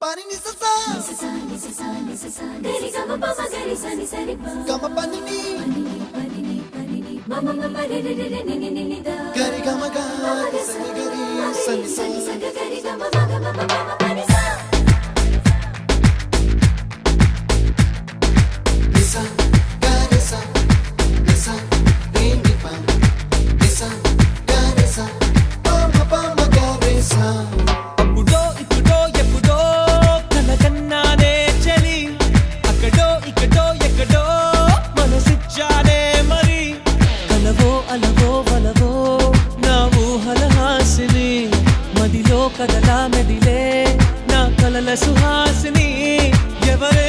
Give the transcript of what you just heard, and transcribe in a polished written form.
pani ni sa sa gari ga ma pa ma gari sa ni sa ri pa ga ma pani ni ma ma ma re re re ni ni ni da gari ga ma ga sa ni gari sa ni sa gari ga ma ga ma ma ma pani sa ni sa gari sa ni sa re ni pa ni sa gari sa pa ma gari sa కదలా మెదిలే నా కలల సుహాసిని ఎవరే